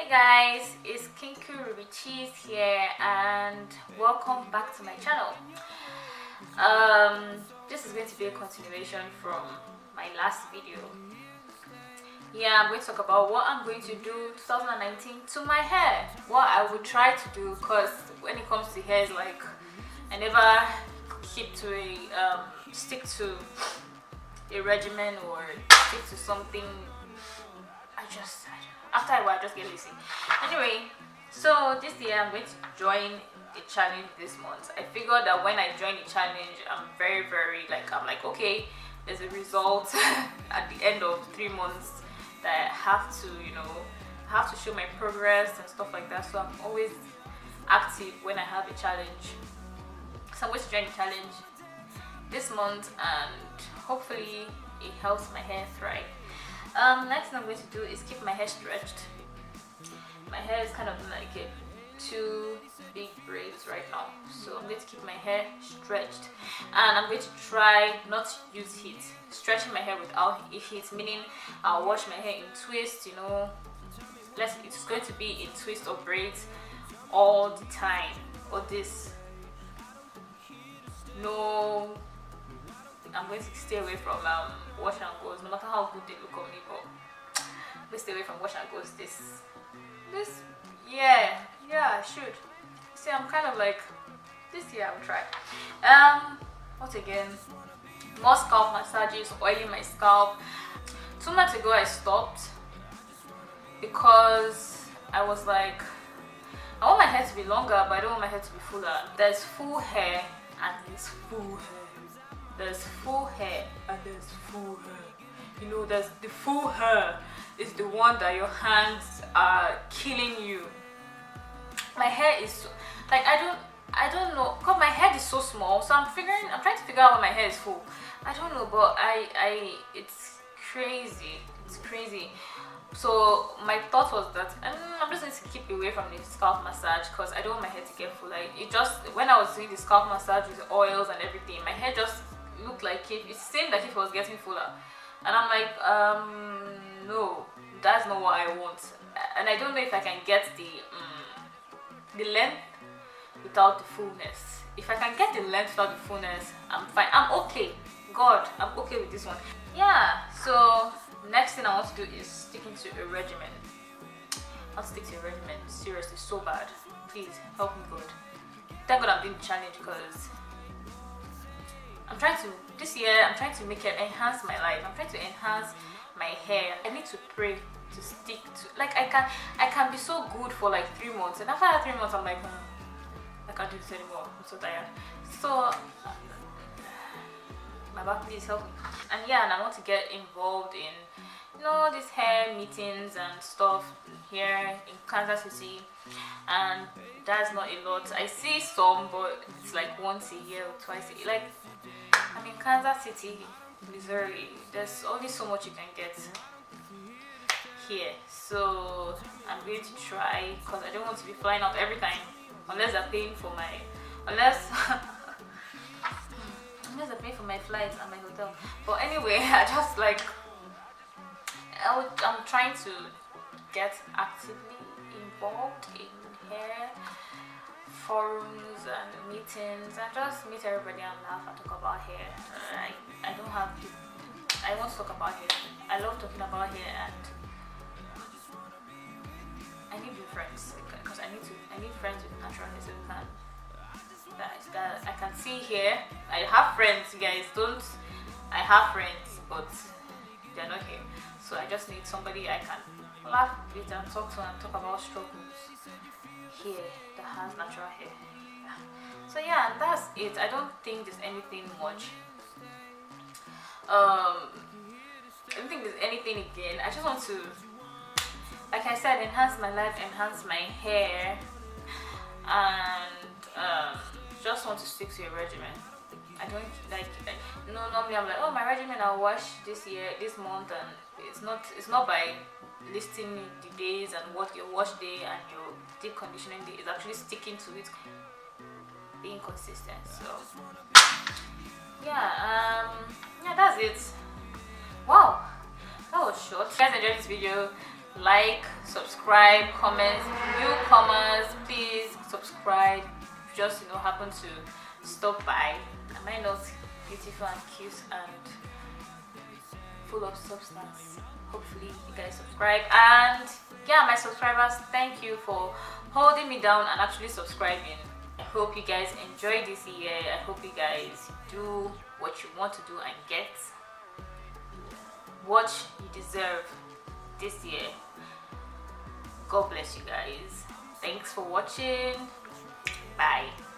Hey guys, it's Rubycheez here and welcome back to my channel. This is going to be a continuation from my last video. Yeah, I'm going to talk about what I'm going to do 2019 to my hair. What I would try to do, because when it comes to hair, it's like I never stick to a regimen or stick to something. After a while I just get lazy. Anyway, so this year I'm going to join a challenge this month. I figured that when I join the challenge, I'm very I'm like, okay, there's a result at the end of 3 months that I have to, have to show my progress and stuff like that. So I'm always active when I have a challenge. So I'm going to join the challenge this month and hopefully it helps my hair thrive. Next thing I'm going to do is keep my hair stretched. My hair is kind of like two big braids right now, so I'm going to keep my hair stretched, and I'm going to try not to use heat. Stretching my hair without heat, meaning I'll wash my hair in twists. It's going to be in twist or braids all the time. Or this, no. I'm going to stay away from wash and goes, no matter how good they look on me, but I'm going to stay away from wash and goes. Yeah, I should. See, I'm kind of like, this year I'll try. What again? More scalp massages, oiling my scalp. 2 months ago I stopped because I was like, I want my hair to be longer, but I don't want my hair to be fuller. There's full hair and there's full hair. There's full hair and there's full hair. There's the full hair is the one that your hands are killing you. My hair is so, like, I don't know, because my head is so small, so I'm trying to figure out when my hair is full. I don't know, but it's crazy. It's crazy. So my thought was that I'm just going to keep away from the scalp massage because I don't want my hair to get full. Like, when I was doing the scalp massage with the oils and everything, my hair just looked like it seemed like it was getting fuller, and I'm like, no, that's not what I want. And I don't know if I can get the length without the fullness. If I can get the length without the fullness, I'm fine. I'm okay. God, I'm okay with this one. Yeah, so next thing I want to do is sticking to a regimen. I'll stick to a regimen. Seriously, so bad. Please help me, God. Thank God I'm doing the challenge, because this year I'm trying to enhance my life. I'm trying to enhance my hair. I need to pray to stick to, like, I can be so good for like 3 months, and after that 3 months I'm like, I can't do this anymore. I'm so tired. So my back, please help me. And yeah, and I want to get involved in these hair meetings and stuff here in Kansas City, and that's not a lot. I see some, but it's like once a year or twice a year. Like, I'm in Kansas City, Missouri. There's only so much you can get here, so I'm going to try, because I don't want to be flying out every time unless they're paying for my unless they're paying for my flights and my hotel. But anyway, I'm trying to get actively involved in hair forums and meetings, and just meet everybody and laugh and talk about hair. I want to talk about hair. I love talking about hair, and I need new friends, because I need friends with natural hair, so that I can see here. I have friends, you guys. I have friends, but they're not here. So I just need somebody I can laugh with and talk to and talk about struggles here that has natural hair. Yeah. So yeah, and that's it. I don't think there's anything much. I don't think there's anything again. I just want to, like I said, enhance my life, enhance my hair, and just want to stick to a regimen. I don't normally I'm like, oh, my regimen I'll wash this month, and it's not by listing the days and what your wash day and your deep conditioning day. It's actually sticking to it, being consistent. So yeah, that's it. Wow, that was short. If you guys enjoyed this video, like, subscribe, comments. Newcomers, please subscribe. Just happen to stop by. Am I not beautiful and cute and full of substance? Hopefully you guys subscribe. And yeah, my subscribers, thank you for holding me down and actually subscribing. I hope you guys enjoy this year. I hope you guys do what you want to do and get what you deserve this year. God bless you guys. Thanks for watching. Bye.